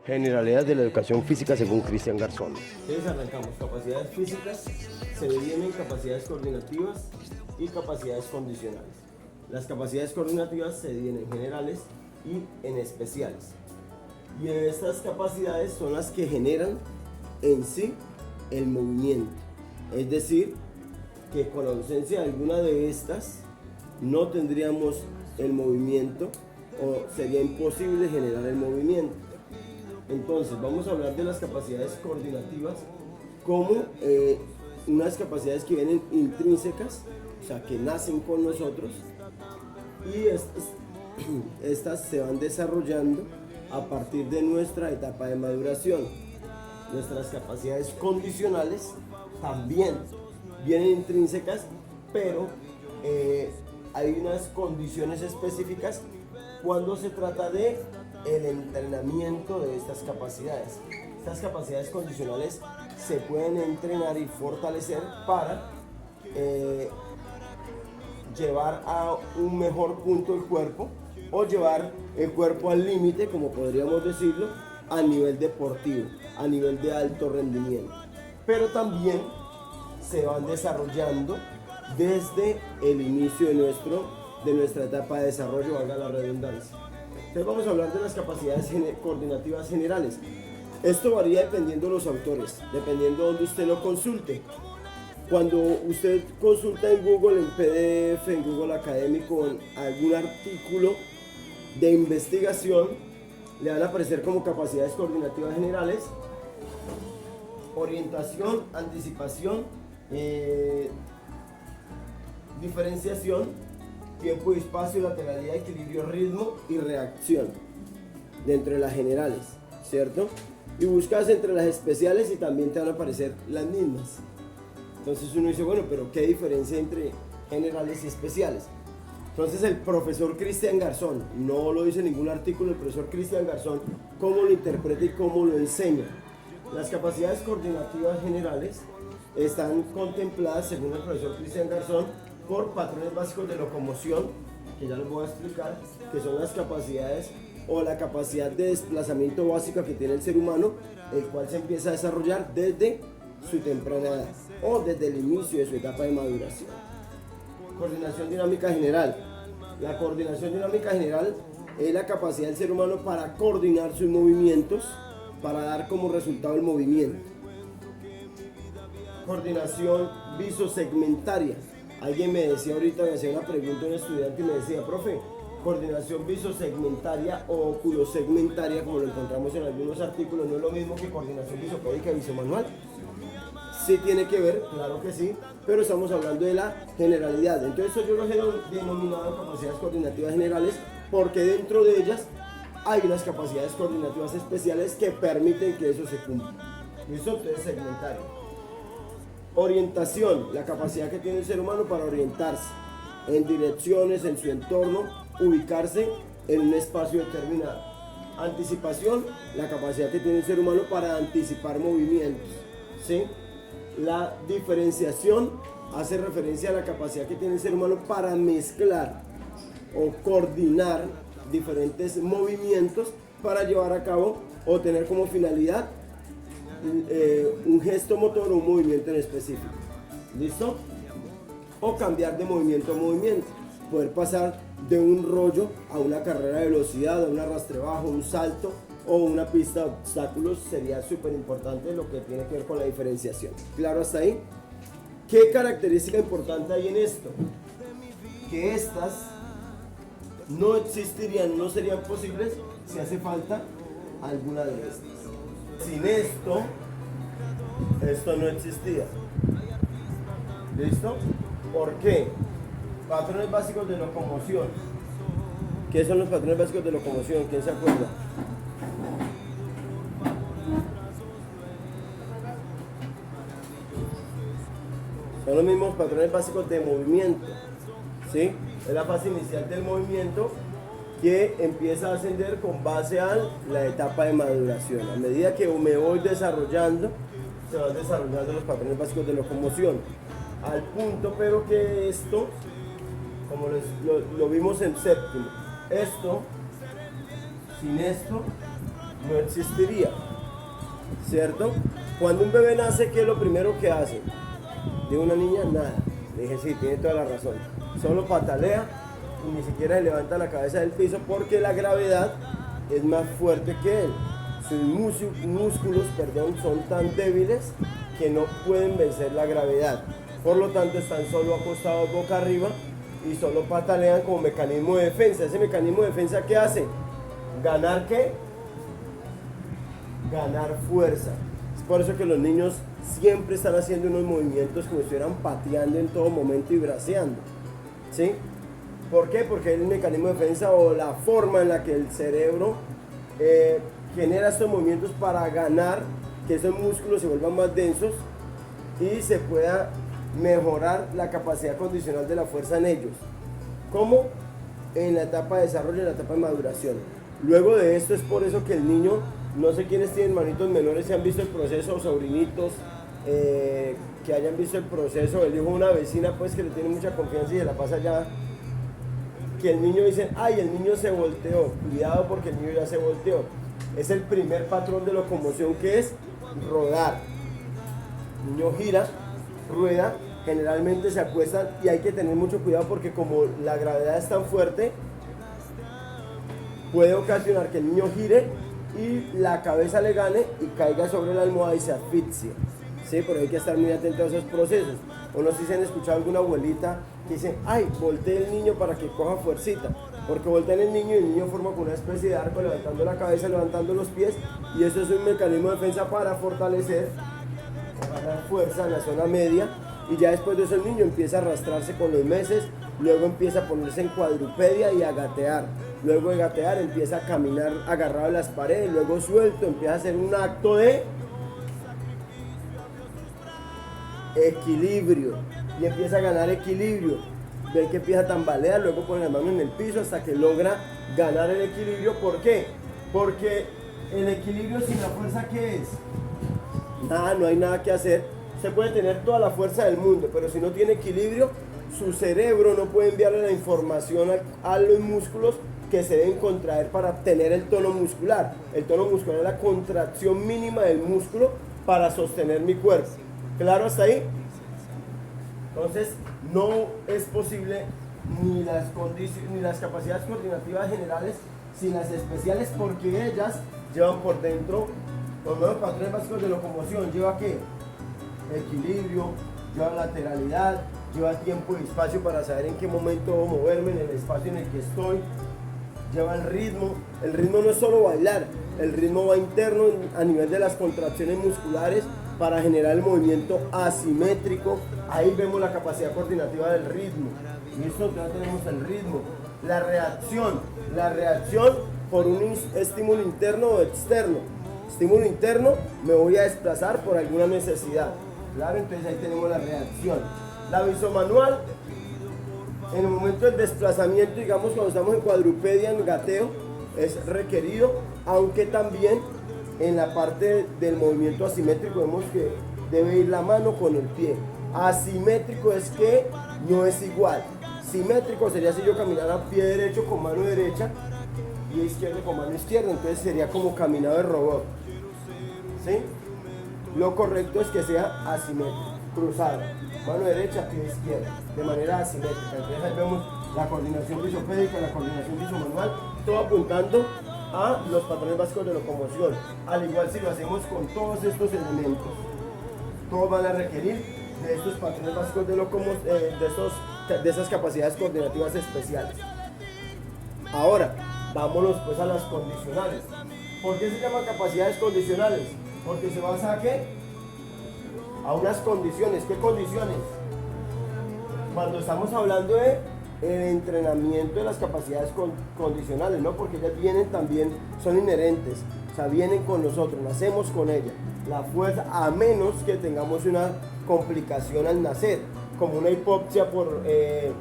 Generalidades de la educación física según Cristian Garzón. Entonces arrancamos. Capacidades físicas, se dividen en capacidades coordinativas y capacidades condicionales. Las capacidades coordinativas se dividen en generales y en especiales. Y estas capacidades son las que generan en sí el movimiento. Es decir, que con ausencia de alguna de estas no tendríamos el movimiento o sería imposible generar el movimiento. Entonces vamos a hablar de las capacidades coordinativas como unas capacidades que vienen intrínsecas, o sea, que nacen con nosotros, y estas se van desarrollando a partir de nuestra etapa de maduración. Nuestras capacidades condicionales también vienen intrínsecas, pero hay unas condiciones específicas cuando se trata de el entrenamiento de estas capacidades. Estas capacidades condicionales se pueden entrenar y fortalecer para llevar a un mejor punto el cuerpo o llevar el cuerpo al límite, como podríamos decirlo, a nivel deportivo, a nivel de alto rendimiento. Pero también se van desarrollando desde el inicio de nuestra etapa de desarrollo, valga la redundancia. Entonces vamos a hablar de las capacidades coordinativas generales. Esto varía dependiendo de los autores, dependiendo de donde usted lo consulte. Cuando usted consulta en Google, en PDF, en Google Académico, en algún artículo de investigación, le van a aparecer como capacidades coordinativas generales: orientación, anticipación, diferenciación, tiempo y espacio, lateralidad, equilibrio, ritmo y reacción, dentro de las generales, ¿cierto? Y buscas entre las especiales y también te van a aparecer las mismas. Entonces uno dice, bueno, pero ¿qué diferencia entre generales y especiales? Entonces el profesor Cristian Garzón, no lo dice en ningún artículo, el profesor Cristian Garzón, cómo lo interpreta y cómo lo enseña. Las capacidades coordinativas generales están contempladas, según el profesor Cristian Garzón, por patrones básicos de locomoción, que ya les voy a explicar, que son las capacidades o la capacidad de desplazamiento básica que tiene el ser humano, el cual se empieza a desarrollar desde su temprana edad o desde el inicio de su etapa de maduración. Coordinación dinámica general. La coordinación dinámica general es la capacidad del ser humano para coordinar sus movimientos para dar como resultado el movimiento. Coordinación visosegmentaria. Alguien me decía ahorita, me hacía una pregunta a un estudiante y me decía, profe, coordinación visosegmentaria o oculosegmentaria, como lo encontramos en algunos artículos, no es lo mismo que coordinación visopédica y visomanual. Sí tiene que ver, claro que sí, pero estamos hablando de la generalidad. Entonces yo los he denominado capacidades coordinativas generales porque dentro de ellas hay unas capacidades coordinativas especiales que permiten que eso se cumpla. ¿Listo? Entonces segmentario. Orientación, la capacidad que tiene el ser humano para orientarse en direcciones, en su entorno, ubicarse en un espacio determinado. Anticipación, la capacidad que tiene el ser humano para anticipar movimientos, ¿sí? La diferenciación hace referencia a la capacidad que tiene el ser humano para mezclar o coordinar diferentes movimientos para llevar a cabo o tener como finalidad un gesto motor o un movimiento en específico. ¿Listo? O cambiar de movimiento a movimiento. Poder pasar de un rollo a una carrera de velocidad, a un arrastre bajo, un salto o una pista de obstáculos sería súper importante lo que tiene que ver con la diferenciación. ¿Claro hasta ahí? ¿Qué característica importante hay en esto? Que estas no existirían, no serían posibles si hace falta alguna de estas. Sin esto no existía. ¿Listo? ¿Por qué? Patrones básicos de locomoción. ¿Qué son los patrones básicos de locomoción? ¿Quién se acuerda? Son los mismos patrones básicos de movimiento, ¿sí? Es la fase inicial del movimiento que empieza a ascender con base a la etapa de maduración. A medida que me voy desarrollando, se van desarrollando los patrones básicos de locomoción. Al punto, pero que esto, como lo vimos en séptimo, esto, sin esto, no existiría, ¿cierto? Cuando un bebé nace, ¿qué es lo primero que hace? De una niña, nada. Le dije, sí, tiene toda la razón. Solo patalea y ni siquiera se levanta la cabeza del piso porque la gravedad es más fuerte que él. Sus músculos, son tan débiles que no pueden vencer la gravedad. Por lo tanto, están solo acostados boca arriba y solo patalean como mecanismo de defensa. ¿Ese mecanismo de defensa qué hace? ¿Ganar qué? Ganar fuerza. Es por eso que los niños siempre están haciendo unos movimientos como si estuvieran pateando en todo momento y braceando, ¿sí? ¿Por qué? Porque es el mecanismo de defensa o la forma en la que el cerebro genera estos movimientos para ganar que esos músculos se vuelvan más densos y se pueda mejorar la capacidad condicional de la fuerza en ellos. ¿Cómo? En la etapa de desarrollo y en la etapa de maduración. Luego de esto es por eso que el niño, no sé quiénes tienen hermanitos menores, si han visto el proceso, o sobrinitos que hayan visto el proceso, el hijo de una vecina pues que le tiene mucha confianza y se la pasa ya, que el niño dice, ay, el niño se volteó, cuidado porque el niño ya se volteó. Es el primer patrón de locomoción, que es rodar. El niño gira, rueda, generalmente se acuestan y hay que tener mucho cuidado porque como la gravedad es tan fuerte, puede ocasionar que el niño gire y la cabeza le gane y caiga sobre la almohada y se asfixie. Sí, pero hay que estar muy atento a esos procesos. O no sé si han escuchado alguna abuelita que dice, ay, voltee el niño para que coja fuercita. Porque voltean el niño y el niño forma como una especie de arco, levantando la cabeza, levantando los pies. Y eso es un mecanismo de defensa para fortalecer o ganar fuerza en la zona media. Y ya después de eso el niño empieza a arrastrarse con los meses, luego empieza a ponerse en cuadrupedia y a gatear. Luego de gatear empieza a caminar agarrado a las paredes, luego suelto, empieza a hacer un acto de equilibrio y empieza a ganar equilibrio. Ve que empieza a tambalear, luego pone las manos en el piso hasta que logra ganar el equilibrio. ¿Por qué? Porque el equilibrio sin la fuerza, ¿qué es? Nada, no hay nada que hacer. Se puede tener toda la fuerza del mundo, pero si no tiene equilibrio, su cerebro no puede enviarle la información a los músculos que se deben contraer para tener el tono muscular. El tono muscular es la contracción mínima del músculo para sostener mi cuerpo. ¿Claro hasta ahí? Entonces, no es posible ni las capacidades coordinativas generales sin las especiales, porque ellas llevan por dentro los nuevos patrones básicos de locomoción. ¿Lleva qué? Equilibrio, lleva lateralidad, lleva tiempo y espacio para saber en qué momento debo moverme en el espacio en el que estoy. Lleva el ritmo no es solo bailar, el ritmo va interno a nivel de las contracciones musculares para generar el movimiento asimétrico. Ahí vemos la capacidad coordinativa del ritmo. Listo, ya tenemos el ritmo. La reacción por un estímulo interno o externo. Estímulo interno, me voy a desplazar por alguna necesidad. Claro, entonces ahí tenemos la reacción. La visomanual, en el momento del desplazamiento, digamos cuando estamos en cuadrupedia, en gateo, es requerido, aunque también en la parte del movimiento asimétrico vemos que debe ir la mano con el pie. Asimétrico es que no es igual. Simétrico sería si yo caminara pie derecho con mano derecha, pie izquierdo con mano izquierda, entonces sería como caminado de robot. ¿Sí? Lo correcto es que sea asimétrico, cruzado, mano derecha, pie izquierda, de manera asimétrica. Entonces ahí vemos la coordinación visopédica, la coordinación visomanual, todo apuntando a los patrones básicos de locomoción. Al igual si lo hacemos con todos estos elementos, todos van a requerir de estos patrones básicos de locomoción, de esas capacidades coordinativas especiales. Ahora, vámonos pues a las condicionales. ¿Por qué se llaman capacidades condicionales? Porque se basa ¿a qué? A unas condiciones. ¿Qué condiciones? Cuando estamos hablando de el entrenamiento de las capacidades condicionales, ¿no? Porque ellas vienen también, son inherentes, o sea, vienen con nosotros, nacemos con ellas. La fuerza, a menos que tengamos una complicación al nacer, como una hipoxia por el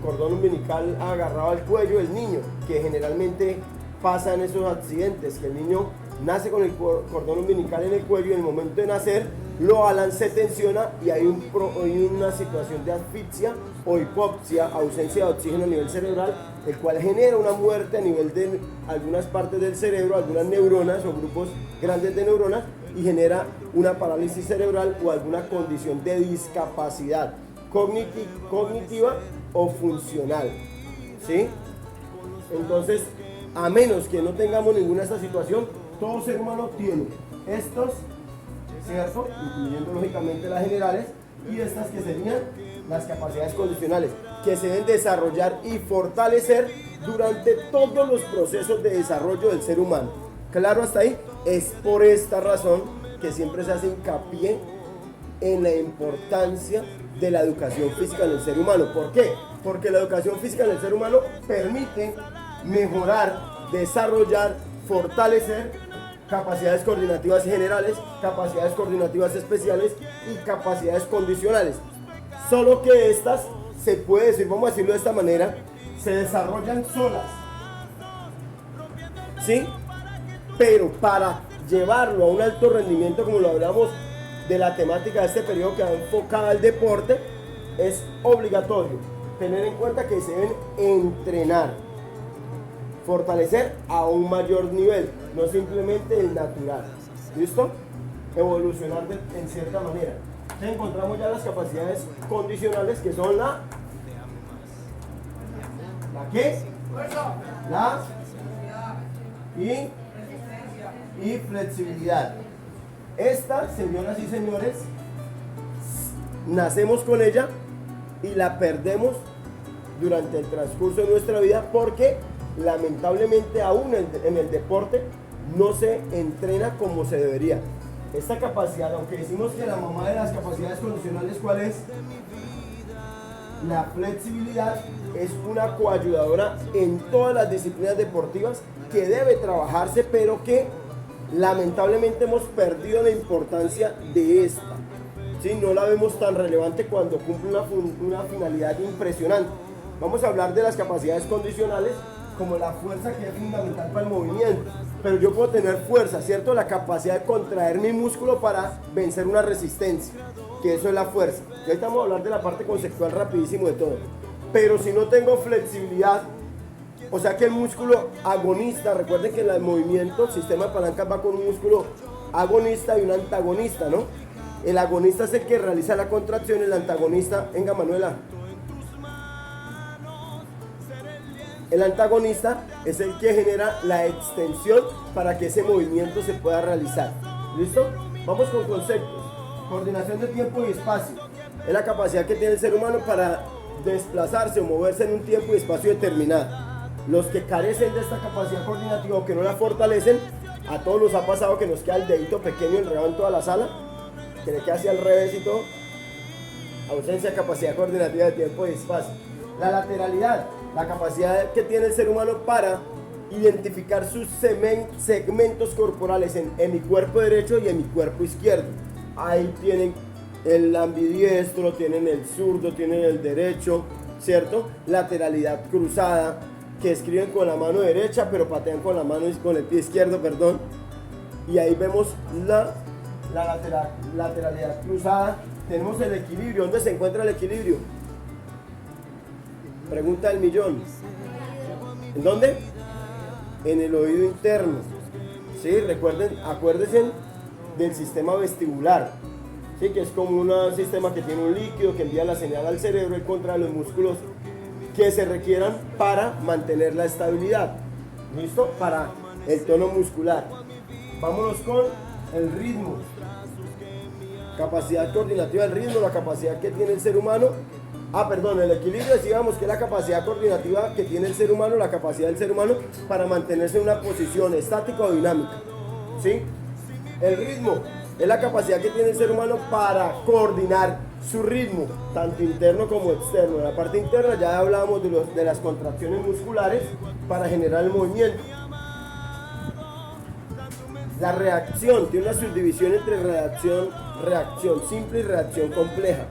cordón umbilical agarrado al cuello del niño, que generalmente pasa en esos accidentes, que el niño nace con el cordón umbilical en el cuello y en el momento de nacer lo alan, se tensiona y hay una situación de asfixia o hipoxia, ausencia de oxígeno a nivel cerebral, el cual genera una muerte a nivel de algunas partes del cerebro, algunas neuronas o grupos grandes de neuronas, y genera una parálisis cerebral o alguna condición de discapacidad cognitiva o funcional, ¿sí? Entonces, a menos que no tengamos ninguna de esta situación, todo ser humano tiene estos, ¿cierto? Incluyendo lógicamente las generales, y estas que serían las capacidades condicionales, que se deben desarrollar y fortalecer durante todos los procesos de desarrollo del ser humano. ¿Claro hasta ahí? Es por esta razón que siempre se hace hincapié en la importancia de la educación física en el ser humano. ¿Por qué? Porque la educación física en el ser humano permite mejorar, desarrollar, fortalecer capacidades coordinativas generales, capacidades coordinativas especiales y capacidades condicionales. Solo que estas, se puede decir, vamos a decirlo de esta manera, se desarrollan solas, ¿sí? Pero para llevarlo a un alto rendimiento, como lo hablamos de la temática de este periodo que va enfocada al deporte, es obligatorio tener en cuenta que se deben entrenar, fortalecer a un mayor nivel, no simplemente el natural. ¿Listo? Evolucionar en cierta manera. Entonces encontramos ya las capacidades condicionales, que son ¿la qué? La y flexibilidad. Esta, señoras y señores, nacemos con ella y la perdemos durante el transcurso de nuestra vida, porque lamentablemente aún en el deporte no se entrena como se debería. Esta capacidad, aunque decimos que la mamá de las capacidades condicionales, ¿cuál es? La flexibilidad, es una coayudadora en todas las disciplinas deportivas que debe trabajarse, pero que lamentablemente hemos perdido la importancia de esta, ¿sí? No la vemos tan relevante cuando cumple una finalidad impresionante. Vamos a hablar de las capacidades condicionales como la fuerza, que es fundamental para el movimiento, pero yo puedo tener fuerza, ¿cierto? La capacidad de contraer mi músculo para vencer una resistencia, que eso es la fuerza. Y ahorita vamos a hablar de la parte conceptual rapidísimo de todo. Pero si no tengo flexibilidad, o sea que el músculo agonista, recuerden que en el movimiento, el sistema de palancas va con un músculo agonista y un antagonista, ¿no? El agonista es el que realiza la contracción, el antagonista, venga Manuela. El antagonista es el que genera la extensión para que ese movimiento se pueda realizar. ¿Listo? Vamos con conceptos. Coordinación de tiempo y espacio. Es la capacidad que tiene el ser humano para desplazarse o moverse en un tiempo y espacio determinado. Los que carecen de esta capacidad coordinativa o que no la fortalecen, a todos nos ha pasado que nos queda el dedito pequeño enredado en toda la sala, que le queda hacia el revés y todo. Ausencia de capacidad coordinativa de tiempo y espacio. La lateralidad, la capacidad que tiene el ser humano para identificar sus segmentos corporales en mi cuerpo derecho y en mi cuerpo izquierdo. Ahí tienen el ambidiestro, tienen el zurdo, tienen el derecho, ¿cierto? Lateralidad cruzada, que escriben con la mano derecha pero patean con el pie izquierdo, perdón. Y ahí vemos la lateralidad cruzada. Tenemos el equilibrio. ¿Dónde se encuentra el equilibrio? Pregunta del millón. ¿En dónde? En el oído interno. ¿Sí? Recuerden, acuérdense del sistema vestibular, ¿sí? Que es como un sistema que tiene un líquido que envía la señal al cerebro en contra de los músculos que se requieran para mantener la estabilidad. ¿Listo? Para el tono muscular. Vámonos con el ritmo. Capacidad coordinativa del ritmo, la capacidad que tiene el ser humano. El equilibrio, decíamos que es la capacidad coordinativa que tiene el ser humano, la capacidad del ser humano para mantenerse en una posición estática o dinámica, ¿sí? El ritmo es la capacidad que tiene el ser humano para coordinar su ritmo, tanto interno como externo. En la parte interna ya hablábamos de las contracciones musculares para generar el movimiento. La reacción tiene una subdivisión entre reacción simple y reacción compleja.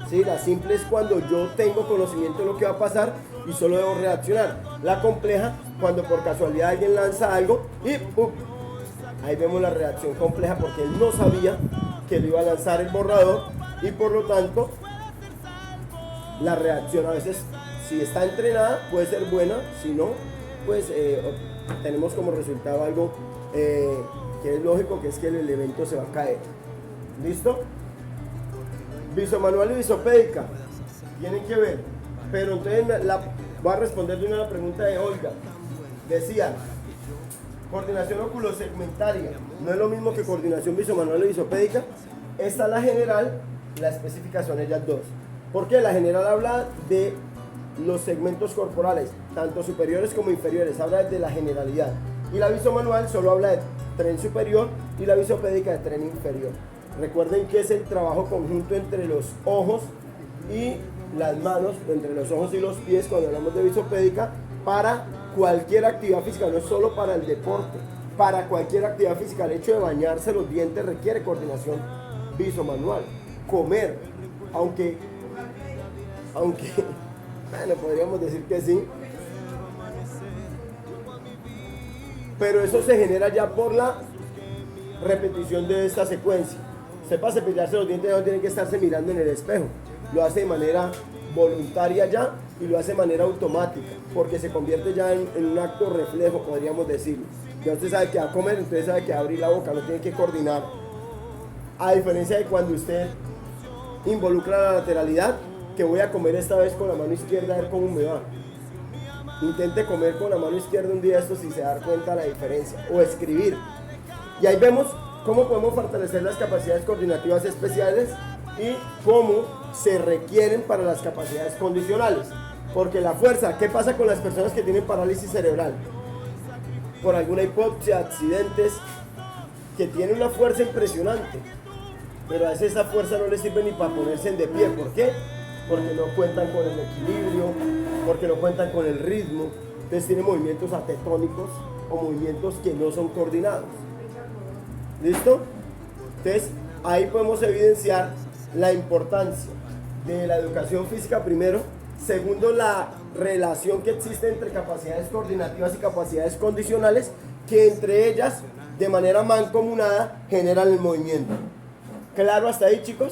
¿Sí? La simple es cuando yo tengo conocimiento de lo que va a pasar y solo debo reaccionar. La compleja, cuando por casualidad alguien lanza algo y ahí vemos la reacción compleja, porque él no sabía que le iba a lanzar el borrador y por lo tanto la reacción a veces, si está entrenada, puede ser buena, si no, pues tenemos como resultado algo que es lógico, que es que el elemento se va a caer. ¿Listo? Visomanual y visopédica tienen que ver, pero entonces voy a responder de una pregunta de Olga. Decía, coordinación oculosegmentaria, ¿no es lo mismo que coordinación visomanual y visopédica? Esta es la general, la específica son ellas dos. Porque la general habla de los segmentos corporales, tanto superiores como inferiores, habla de la generalidad. Y la visomanual solo habla de tren superior y la visopédica de tren inferior. Recuerden que es el trabajo conjunto entre los ojos y las manos, entre los ojos y los pies cuando hablamos de visopédica, para cualquier actividad física, no es solo para el deporte, para cualquier actividad física. El hecho de bañarse los dientes requiere coordinación visomanual. Comer, aunque bueno, podríamos decir que sí, pero eso se genera ya por la repetición de esta secuencia. Usted para cepillarse los dientes no tiene que estarse mirando en el espejo, lo hace de manera voluntaria ya y lo hace de manera automática, porque se convierte ya en un acto reflejo, podríamos decirlo. Ya usted sabe que va a comer, entonces sabe que va a abrir la boca, no tiene que coordinar. A diferencia de cuando usted involucra la lateralidad, que voy a comer esta vez con la mano izquierda, a ver cómo me va. Intente comer con la mano izquierda un día esto si se da cuenta la diferencia. O escribir. Y ahí vemos cómo podemos fortalecer las capacidades coordinativas especiales y cómo se requieren para las capacidades condicionales. Porque la fuerza, ¿qué pasa con las personas que tienen parálisis cerebral? Por alguna hipoxia, accidentes, que tienen una fuerza impresionante, pero a veces esa fuerza no les sirve ni para ponerse de pie. ¿Por qué? Porque no cuentan con el equilibrio, porque no cuentan con el ritmo, entonces tienen movimientos atetónicos o movimientos que no son coordinados. ¿Listo? Entonces ahí podemos evidenciar la importancia de la educación física primero, segundo la relación que existe entre capacidades coordinativas y capacidades condicionales, que entre ellas de manera mancomunada generan el movimiento. ¿Claro hasta ahí, chicos?